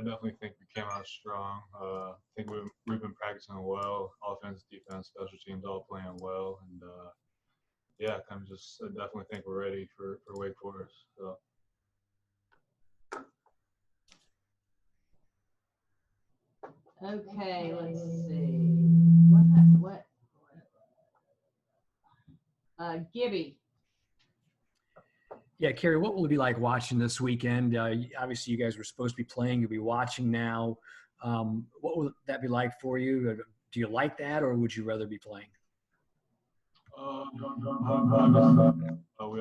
definitely think we came out strong. I think we've been practicing well, offense, defense, special teams, all playing well, and yeah, kind of just I definitely think we're ready for Wake Forest. So. Okay, let's see. What? Gibby. Yeah, Cary, what will it be like watching this weekend? Obviously, you guys were supposed to be playing. You'll be watching now. What will that be like for you? Do you like that, or would you rather be playing? We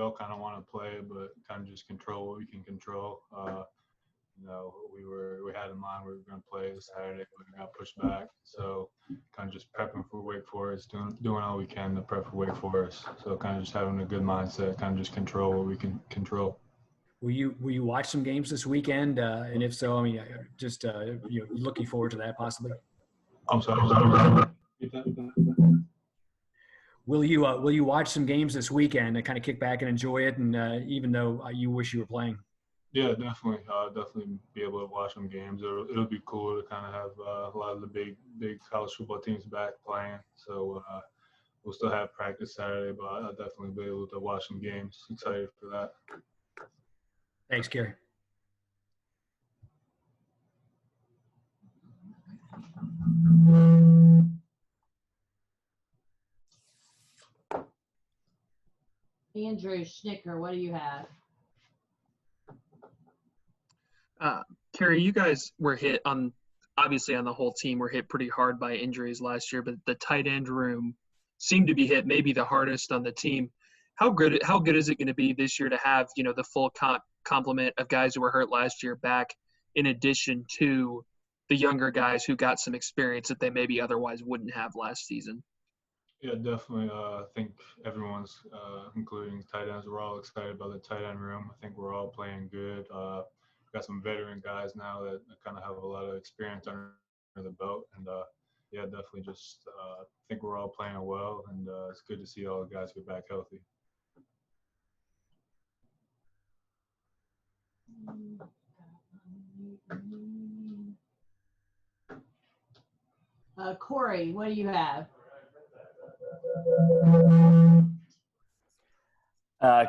all kind of want to play, but kind of just control what we can control. We had in mind we were going to play this Saturday, but it got pushed back. So kind of just prepping for Wake Forest, doing all we can to prep for Wake Forest. So kind of just having a good mindset, kind of just control what we can control. Will you watch some games this weekend? And if so, I mean, just looking forward to that possibly. I'm sorry. Will you watch some games this weekend and kind of kick back and enjoy it? And even though you wish you were playing. Yeah, definitely. Definitely be able to watch some games. It'll be cool to kind of have a lot of the big college football teams back playing. So we'll still have practice Saturday, but I'll definitely be able to watch some games. Excited for that. Thanks, Cary. Andrew Schnicker, what do you have? Cary, you guys were hit obviously on the whole team were hit pretty hard by injuries last year, but the tight end room seemed to be hit maybe the hardest on the team. How good is it going to be this year to have, the full complement of guys who were hurt last year back, in addition to the younger guys who got some experience that they maybe otherwise wouldn't have last season? Yeah, definitely. I think everyone's, including tight ends, we're all excited about the tight end room. I think we're all playing good. We've got some veteran guys now that kind of have a lot of experience under the belt. And, yeah, definitely just I think we're all playing well, and it's good to see all the guys get back healthy. Corey, what do you have?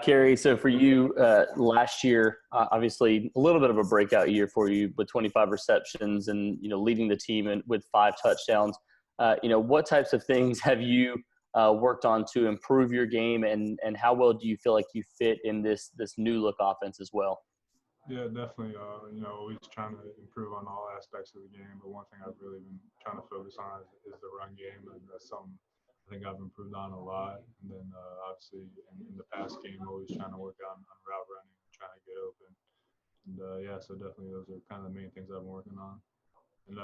Cary, so for you, last year, obviously a little bit of a breakout year for you with 25 receptions and, leading the team with 5 touchdowns. What types of things have you worked on to improve your game, and how well do you feel like you fit in this new look offense as well? Yeah, definitely. Always trying to improve on all aspects of the game. But one thing I've really been trying to focus on is the run game, and that's something I think I've improved on a lot. And then obviously in the pass game, always trying to work on route running, trying to get open. And yeah, so definitely those are kind of the main things I've been working on. And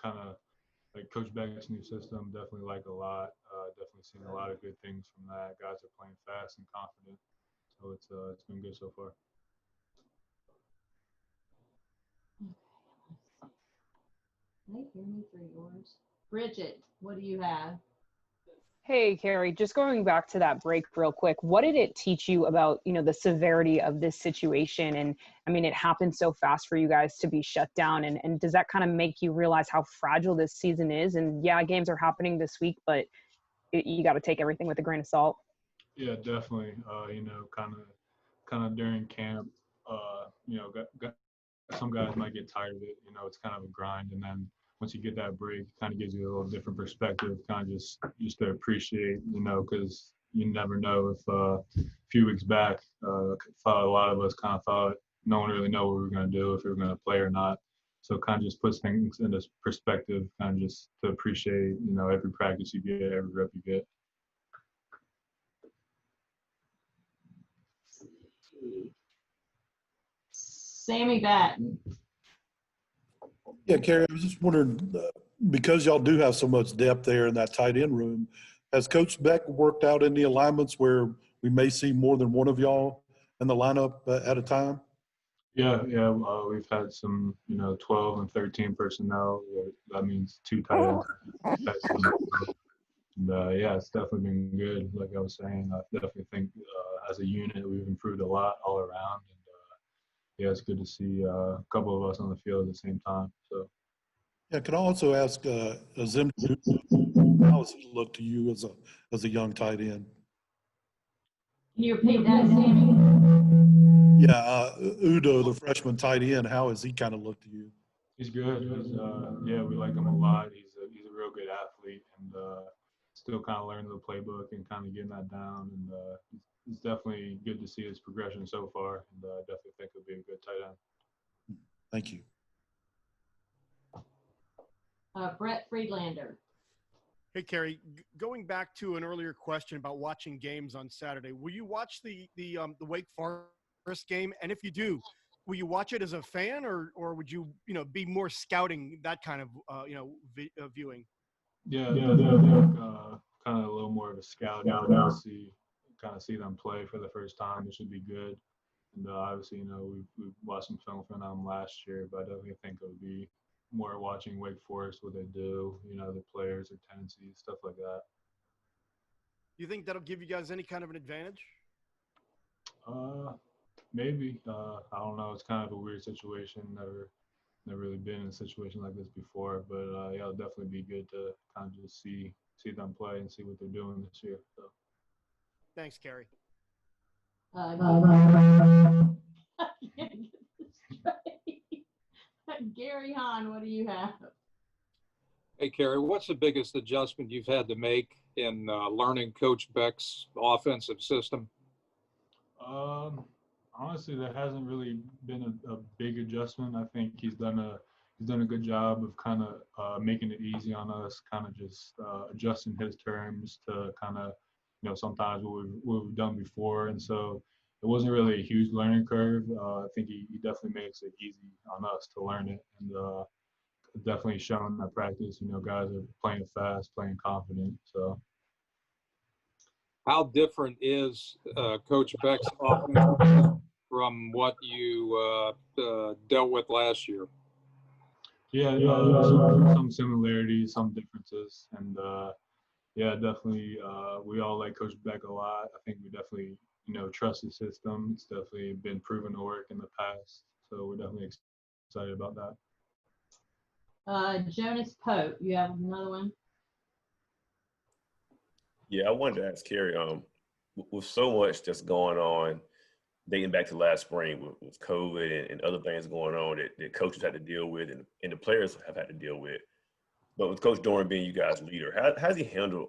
kind of like Coach Beck's new system, definitely like a lot. Definitely seeing a lot of good things from that. Guys are playing fast and confident, so it's been good so far. They hear me for yours. Bridget, what do you have? Hey, Cary, just going back to that break real quick, what did it teach you about, the severity of this situation? And I mean, it happened so fast for you guys to be shut down. And does that kind of make you realize how fragile this season is? And yeah, games are happening this week, but you got to take everything with a grain of salt. Yeah, definitely. Kind of during camp, some guys might get tired of it. It's kind of a grind, and then once you get that break, it kind of gives you a little different perspective. Kind of just to appreciate, because you never know if a few weeks back, a lot of us kind of thought no one really know what we were going to do, if we were going to play or not. So it kind of just puts things into perspective, kind of just to appreciate, every practice you get, every rep you get. Sammy Batten. Yeah, Cary, I was just wondering, because y'all do have so much depth there in that tight end room, has Coach Beck worked out any alignments where we may see more than one of y'all in the lineup at a time? Yeah. We've had some, 12 and 13 personnel. That means 2 tight ends. And, yeah, it's definitely been good. Like I was saying, I definitely think as a unit we've improved a lot all around. And yeah, it's good to see a couple of us on the field at the same time. So. Yeah, can I also ask Azim, how does he look to you as a young tight end? Can you repeat that, Sammy? Yeah, Udo, the freshman tight end, how has he kind of looked to you? He's good. Yeah, we like him a lot. He's a real good athlete, and still kind of learning the playbook and kind of getting that down. And it's definitely good to see his progression so far. And I definitely think he'll be a good tight end. Thank you. Brett Friedlander. Hey, Cary, going back to an earlier question about watching games on Saturday, will you watch the Wake Forest game? And if you do, will you watch it as a fan, or would you be more scouting, that kind of viewing? Yeah, kind of a little more of a scout. Kind of see them play for the first time. It should be good. And obviously, we watched some film from them last year, but I definitely think it would be more watching Wake Forest, what they do, the players, their tendencies, stuff like that. Do you think that'll give you guys any kind of an advantage? Maybe. I don't know. It's kind of a weird situation. Never really been in a situation like this before, but yeah, it'll definitely be good to kind of just see them play and see what they're doing this year. So. Thanks, Cary. I can't get this straight. Gary Hahn, what do you have? Hey, Cary, what's the biggest adjustment you've had to make in learning Coach Beck's offensive system? Honestly, there hasn't really been a big adjustment. I think he's done a good job of kind of making it easy on us, kind of just adjusting his terms to kind of, sometimes what we've done before. And so it wasn't really a huge learning curve. I think he definitely makes it easy on us to learn it. And definitely shown that practice, guys are playing fast, playing confident. So. How different is Coach Beck's offense from what you dealt with last year? Yeah, some similarities, some differences, and yeah, definitely. We all like Coach Beck a lot. I think we definitely, trust his system. It's definitely been proven to work in the past, so we're definitely excited about that. Jonas Pope, you have another one? Yeah, I wanted to ask Cary, with so much that's going on, dating back to last spring with COVID and other things going on that coaches had to deal with and the players have had to deal with. But with Coach Doran being you guys' leader, how's he handled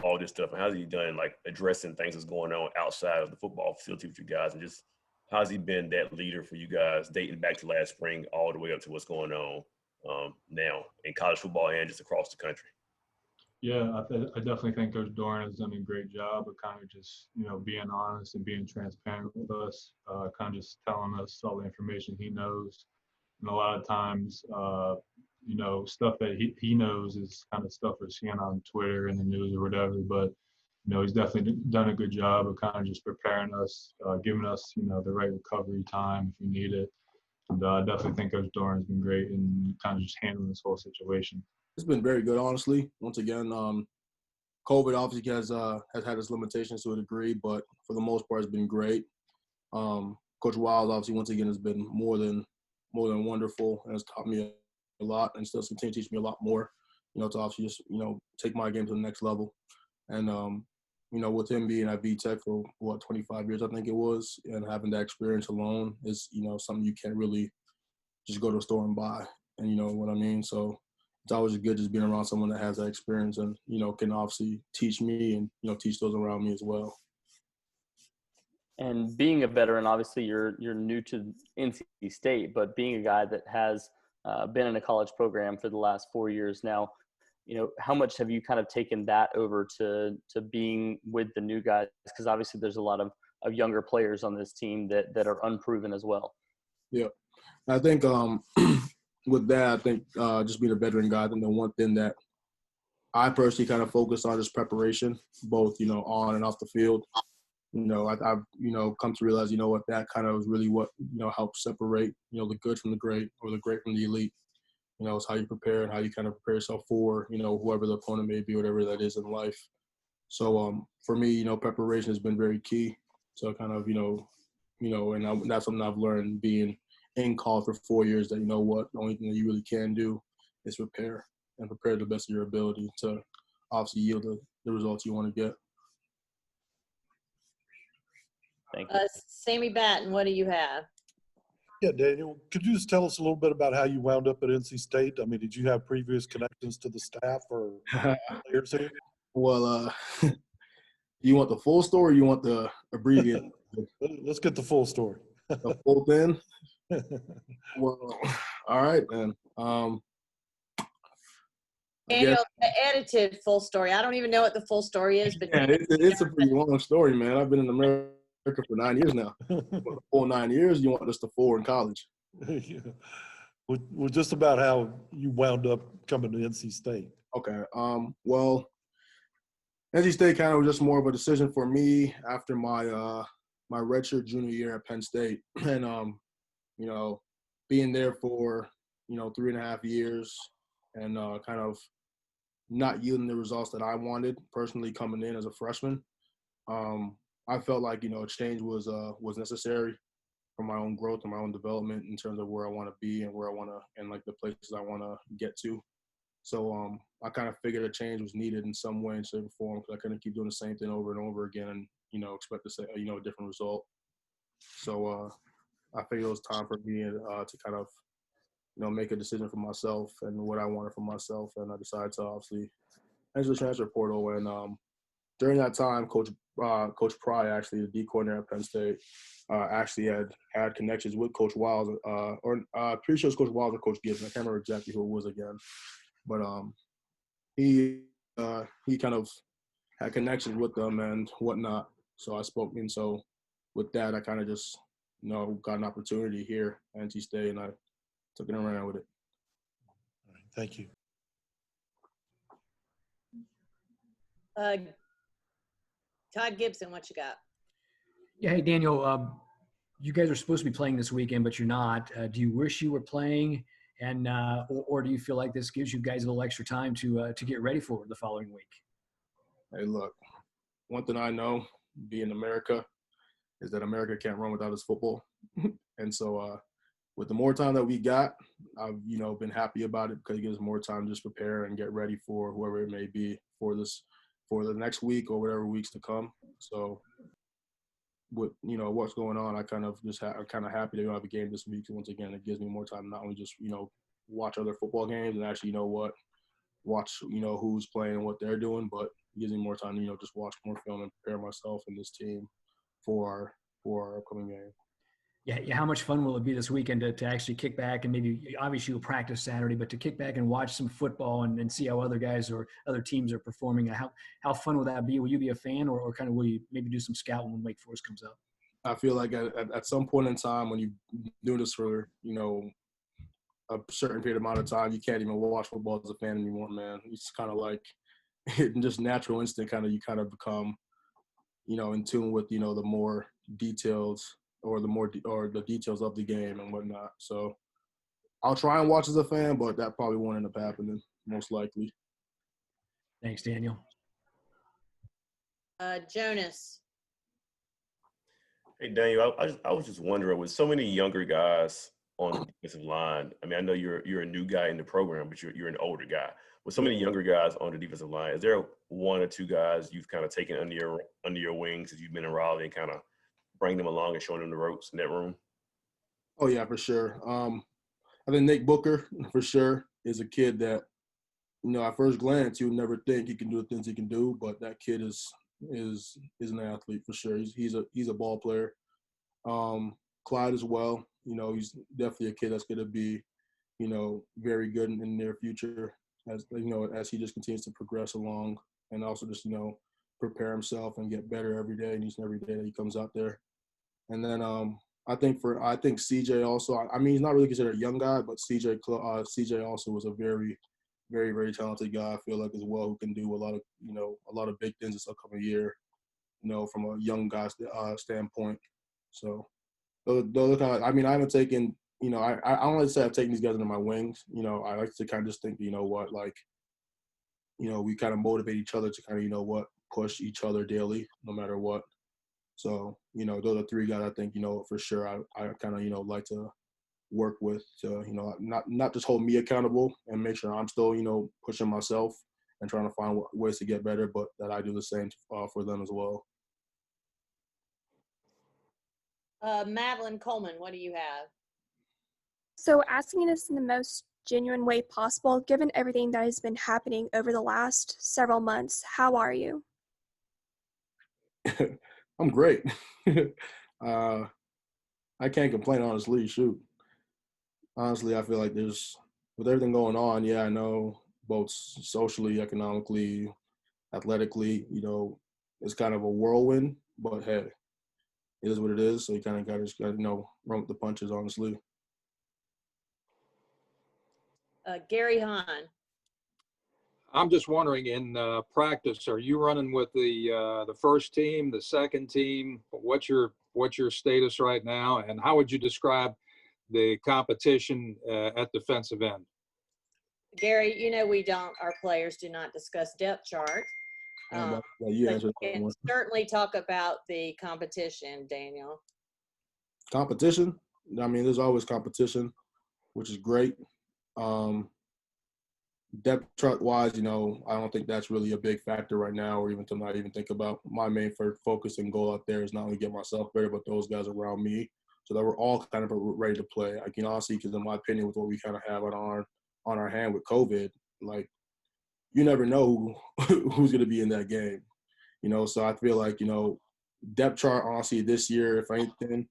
all this stuff? And how's he done, like, addressing things that's going on outside of the football facility with you guys? And just how's he been that leader for you guys dating back to last spring all the way up to what's going on now in college football and just across the country? Yeah, I definitely think Coach Doran has done a great job of kind of just, being honest and being transparent with us, kind of just telling us all the information he knows. And a lot of times, stuff that he knows is kind of stuff we're seeing on Twitter and the news or whatever. But, he's definitely done a good job of kind of just preparing us, giving us, the right recovery time if we need it. And I definitely think Coach Doran's been great in kind of just handling this whole situation. It's been very good, honestly. Once again, COVID obviously has had its limitations to a degree, but for the most part, it's been great. Coach Wild, obviously, once again, has been more than wonderful and has taught me a lot and still continues to teach me a lot more, to obviously just, take my game to the next level. And, with him being at VTech for, 25 years, I think it was, and having that experience alone is, something you can't really just go to a store and buy. And you know what I mean? So it's always good just being around someone that has that experience and, can obviously teach me and, teach those around me as well. And being a veteran, obviously you're new to NC State, but being a guy that has been in a college program for the last 4 years now, how much have you kind of taken that over to being with the new guys? Because obviously there's a lot of younger players on this team that are unproven as well. Yeah, I think with that, I think just being a veteran guy, I think the one thing that I personally kind of focus on is preparation, both, on and off the field. I've come to realize, what that kind of is really what, helps separate, the good from the great or the great from the elite. It's how you prepare and how you kind of prepare yourself for, whoever the opponent may be, whatever that is in life. So for me, preparation has been very key. So kind of, and that's something I've learned being in college for 4 years that, you know what, the only thing that you really can do is prepare and prepare to the best of your ability to obviously yield the results you want to get. Thank you. Sammy Batten, what do you have? Yeah, Daniel, could you just tell us a little bit about how you wound up at NC State? I mean, did you have previous connections to the staff or players here? Well, you want the full story or you want the abbreviated? Let's get the full story. The full thing? Well, all right, then. Daniel, the edited full story. I don't even know what the full story is, but Yeah, it's a pretty long story, man. I've been in America for 9 years now. The full 9 years, you want just the 4 in college. Yeah. Well, just about how you wound up coming to NC State. Okay. Well, NC State kind of was just more of a decision for me after my my redshirt junior year at Penn State, and you know, being there for 3.5 years, and kind of not yielding the results that I wanted personally coming in as a freshman. I felt like a change was necessary for my own growth and my own development in terms of where I want to be and where I want to and like the places I want to get to. So I kind of figured a change was needed in some way, in shape, or form, because I couldn't keep doing the same thing over and over again and expect to say a different result. So I figured it was time for me to kind of make a decision for myself and what I wanted for myself, and I decided to obviously enter the transfer portal. And during that time, Coach Pry, actually the D coordinator at Penn State, actually had connections with Coach Wiles, or pretty sure it's Coach Wiles or Coach Gibbs. I can't remember exactly who it was again, but he kind of had connections with them and whatnot. So I spoke, and so with that, I kind of just got an opportunity here at NC State, and I took it and ran with it. All right, thank you. Todd Gibson, what you got? Yeah, hey Daniel, you guys are supposed to be playing this weekend, but you're not. Do you wish you were playing, and or do you feel like this gives you guys a little extra time to get ready for the following week? Hey, look, one thing I know, being America, is that America can't run without its football. And so with the more time that we got, I've been happy about it because it gives more time to just prepare and get ready for whoever it may be for the next week or whatever weeks to come. So with what's going on, I kind of I'm kind of happy to have a game this week. And once again, it gives me more time to not only just watch other football games and actually watch who's playing and what they're doing, but it gives me more time to just watch more film and prepare myself and this team for our upcoming game. Yeah, how much fun will it be this weekend to actually kick back and maybe, obviously you'll practice Saturday, but to kick back and watch some football and see how other guys or other teams are performing? How fun will that be? Will you be a fan or kind of will you maybe do some scouting when Wake Forest comes up? I feel like at some point in time when you do this for, a certain period amount of time, you can't even watch football as a fan anymore, man. It's kind of like just natural instinct you kind of become, in tune with, the more details or the details of the game and whatnot. So I'll try and watch as a fan, but that probably won't end up happening, most likely. Thanks, Daniel. Jonas. Hey, Daniel, I was just wondering, with so many younger guys on the defensive line, I mean, I know you're a new guy in the program, but you're an older guy. With so many younger guys on the defensive line, is there one or two guys you've kind of taken under your wings as you've been in Raleigh and kind of bring them along and showing them the ropes in that room? Oh, yeah, for sure. I think Nate Booker, for sure, is a kid that, at first glance, you would never think he can do the things he can do, but that kid is an athlete for sure. He's a ball player. Clyde as well. He's definitely a kid that's going to be, very good in the near future as he just continues to progress along and also just, prepare himself and get better every day and each and every day that he comes out there. And then I think CJ also. I mean, he's not really considered a young guy, but CJ also was a very, very, very talented guy. I feel like as well, who can do a lot of big things this upcoming year. From a young guy standpoint. So those are kind of. I mean, I haven't taken. I don't like to say I've taken these guys under my wings. I like to kind of just think, we kind of motivate each other to kind of, push each other daily, no matter what. So, those are three guys I think, for sure I kind of, like to work with to, you know, not just hold me accountable and make sure I'm still, you know, pushing myself and trying to find ways to get better, but that I do the same for them as well. Madeline Coleman, what do you have? So asking this in the most genuine way possible, given everything that has been happening over the last several months, how are you? I'm great. I can't complain, honestly. Shoot. Honestly, I feel like with everything going on, yeah, I know both socially, economically, athletically, you know, it's kind of a whirlwind, but hey, it is what it is. So you kind of got to you know, run with the punches, honestly. Gary Hahn. I'm just wondering, in practice, are you running with the first team, the second team? What's your status right now, and how would you describe the competition at defensive end? Gary, you know our players do not discuss depth chart. You But answered you that can one. certainly talk about the competition, Daniel. Competition? I mean, there's always competition, which is great. Depth chart wise, you know, I don't think that's really a big factor right now, or even to not even think about. My main focus and goal out there is not only get myself better, but those guys around me, so that we're all kind of ready to play. I can honestly, because in my opinion, with what we kind of have on our hand with COVID, like, you never know who's going to be in that game, you know. So I feel like, you know, depth chart honestly this year, if anything,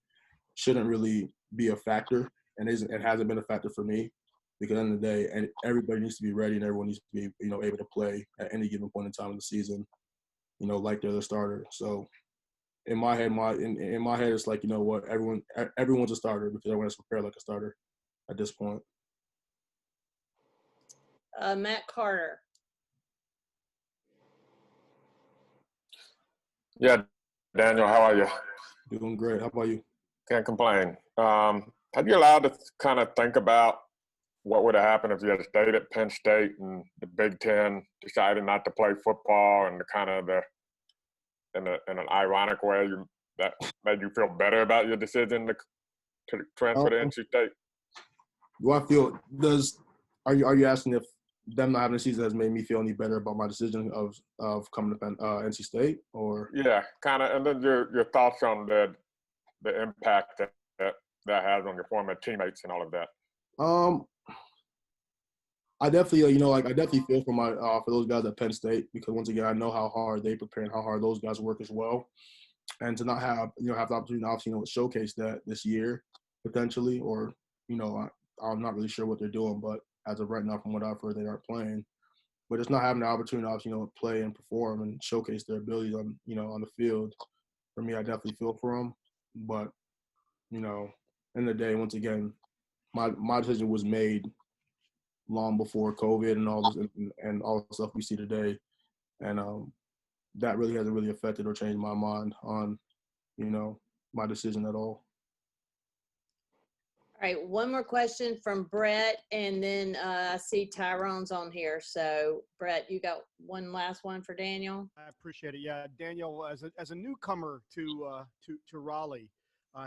shouldn't really be a factor, and it hasn't been a factor for me. Because at the end of the day, and everybody needs to be ready, and everyone needs to be, you know, able to play at any given point in time of the season, you know, like they're the starter. So in my head, in my head, it's like, you know what, everyone's a starter because everyone has to prepare like a starter at this point. Matt Carter. Yeah, Daniel, how are you? Doing great. How about you? Can't complain. Have you allowed to kind of think about what would have happened if you had stayed at Penn State and the Big Ten decided not to play football, and in an ironic way that made you feel better about your decision to transfer to NC State? Do I feel are you asking if them not having a season has made me feel any better about my decision of coming to NC State, or? Yeah, kind of, and then your thoughts on the impact that has on your former teammates and all of that. I definitely, you know, like I definitely feel for those guys at Penn State, because once again, I know how hard they prepare and how hard those guys work as well, and to not have the opportunity to obviously, you know, showcase that this year potentially, or, you know, I'm not really sure what they're doing, but as of right now, from what I've heard, they aren't playing. But just not having the opportunity to obviously, you know, play and perform and showcase their abilities on the field, for me, I definitely feel for them. But, you know, in the day, once again, my decision was made long before COVID and all this and all the stuff we see today, and that really hasn't really affected or changed my mind on, you know, my decision at all. All right, one more question from Brett, and then I see Tyrone's on here. So Brett, you got one last one for Daniel? I appreciate it. Yeah, Daniel, as a newcomer to Raleigh,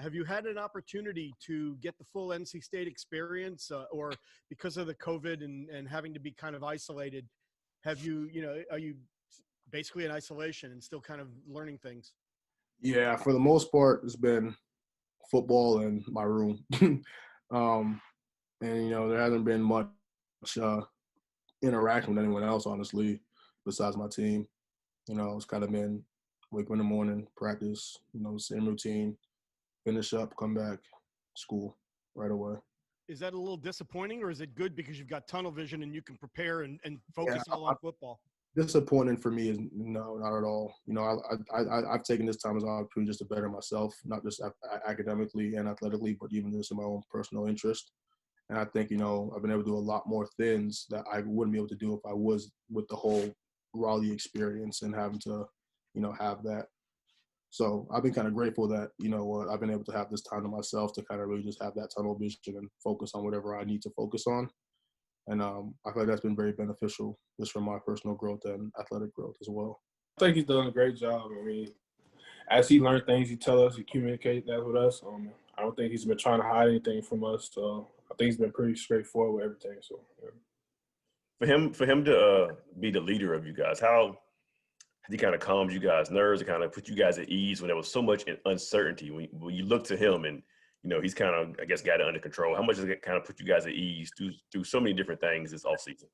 have you had an opportunity to get the full NC State experience, or because of the COVID and having to be kind of isolated, are you basically in isolation and still kind of learning things? Yeah, for the most part, it's been football in my room. And, you know, there hasn't been much interaction with anyone else, honestly, besides my team. You know, it's kind of been wake up in the morning, practice, you know, same routine, finish up, come back, school right away. Is that a little disappointing, or is it good because you've got tunnel vision and you can prepare and focus all on football? Disappointing for me is no, not at all. You know, I've taken this time as an opportunity just to better myself, not just academically and athletically, but even just in my own personal interest. And I think, you know, I've been able to do a lot more things that I wouldn't be able to do if I was with the whole Raleigh experience and having to, you know, have that. So I've been kind of grateful that, you know, I've been able to have this time to myself to kind of really just have that tunnel vision and focus on whatever I need to focus on. And I feel like that's been very beneficial just for my personal growth and athletic growth as well. I think he's done a great job. I mean, as he learned things, he tell us, he communicates that with us. I don't think he's been trying to hide anything from us. So I think he's been pretty straightforward with everything. So yeah. For him to be the leader of you guys, how has he kind of calmed you guys' nerves and kind of put you guys at ease when there was so much uncertainty? When you look to him and, you know, he's kind of, I guess, got it under control. How much does it kind of put you guys at ease through so many different things this offseason?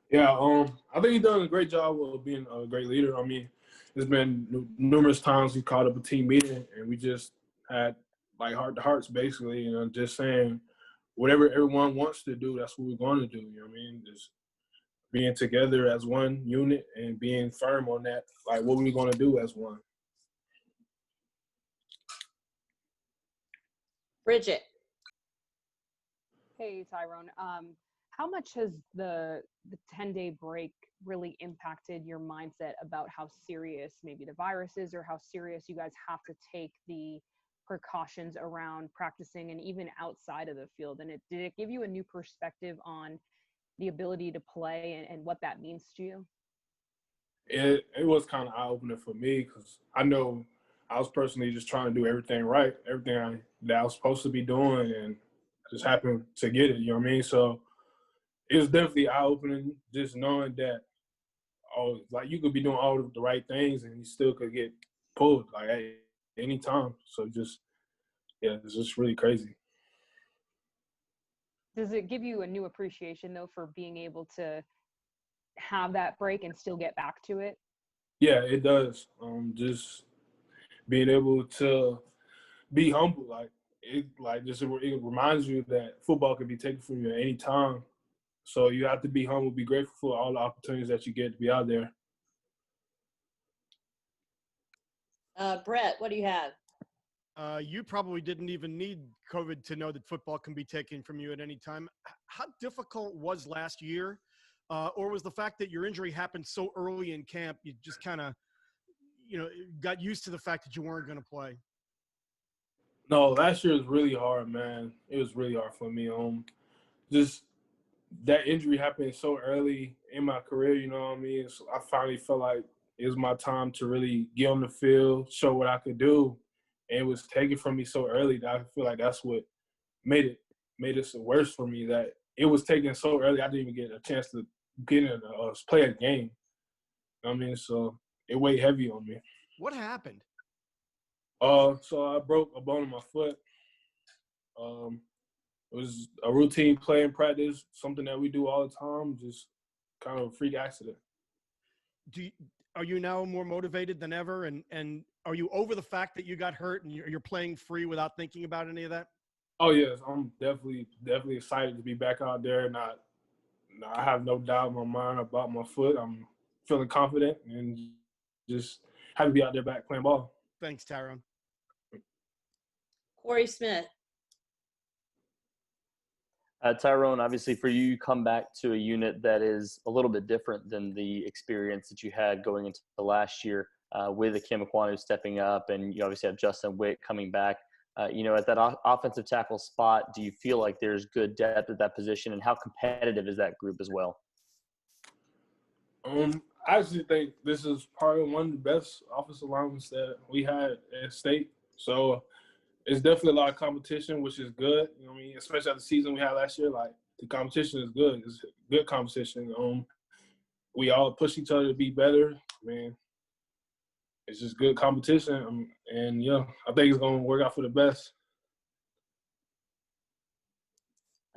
Yeah, I think he's done a great job of being a great leader. I mean, there's been numerous times he called up a team meeting and we just had like heart-to-hearts basically, and just saying whatever everyone wants to do, that's what we're going to do. You know what I mean? Just being together as one unit and being firm on that, like what we're going to do as one. Bridget. Hey, Tyrone. How much has the 10-day break really impacted your mindset about how serious maybe the virus is, or how serious you guys have to take the precautions around practicing and even outside of the field? And did it give you a new perspective on the ability to play and what that means to you? It was kind of eye-opening for me because I know I was personally just trying to do everything right, everything that I was supposed to be doing, and just happened to get it, you know what I mean? So it was definitely eye-opening just knowing that, oh, like you could be doing all of the right things and you still could get pulled like at any time. So just, yeah, it's just really crazy. Does it give you a new appreciation though for being able to have that break and still get back to it? Yeah, it does. Just being able to be humble, it reminds you that football can be taken from you at any time. So you have to be humble, be grateful for all the opportunities that you get to be out there. Brett, what do you have? You probably didn't even need COVID to know that football can be taken from you at any time. How difficult was last year? Or was the fact that your injury happened so early in camp, you just kind of, got used to the fact that you weren't going to play? No, last year was really hard, man. It was really hard for me. Just that injury happened so early in my career, you know what I mean? So I finally felt like it was my time to really get on the field, show what I could do. And it was taken from me so early that I feel like that's what made it so worse for me, that it was taken so early I didn't even get a chance to get in play a game. You know what I mean? So it weighed heavy on me. What happened? So I broke a bone in my foot. It was a routine play in practice, something that we do all the time, just kind of a freak accident. Are you now more motivated than ever? And are you over the fact that you got hurt and you're playing free without thinking about any of that? Oh, yes. I'm definitely excited to be back out there. I have no doubt in my mind about my foot. I'm feeling confident and just happy to be out there back playing ball. Thanks, Tyrone. Corey Smith. Tyrone, obviously for you come back to a unit that is a little bit different than the experience that you had going into the last year with Akim Ekwonu stepping up, and you obviously have Justin Witt coming back. At that offensive tackle spot, do you feel like there's good depth at that position, and how competitive is that group as well? I actually think this is probably one of the best offensive linemen that we had at State. So it's definitely a lot of competition, which is good. You know what I mean? Especially after the season we had last year, like the competition is good. It's good competition. We all push each other to be better. Man, it's just good competition. And yeah, I think it's going to work out for the best.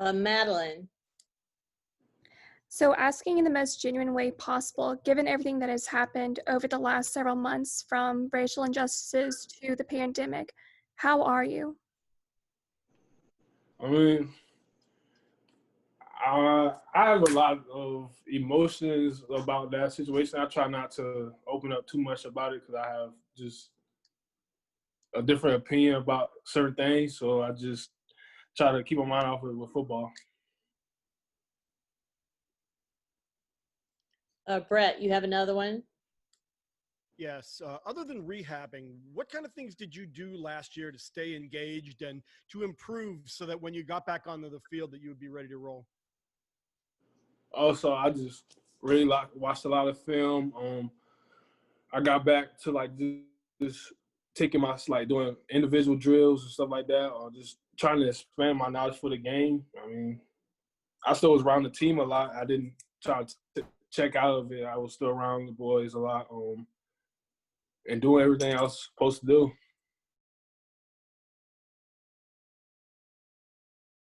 Madeline. So asking in the most genuine way possible, given everything that has happened over the last several months, from racial injustices to the pandemic, how are you? I mean, I have a lot of emotions about that situation. I try not to open up too much about it because I have just a different opinion about certain things. So I just try to keep my mind off of it with football. Brett, you have another one? Yes. Other than rehabbing, what kind of things did you do last year to stay engaged and to improve so that when you got back onto the field that you would be ready to roll? Also, I just really watched a lot of film. I got back to just taking my like doing individual drills and stuff like that, or just trying to expand my knowledge for the game. I mean, I still was around the team a lot. I didn't try to check out of it. I was still around the boys a lot, and doing everything I was supposed to do.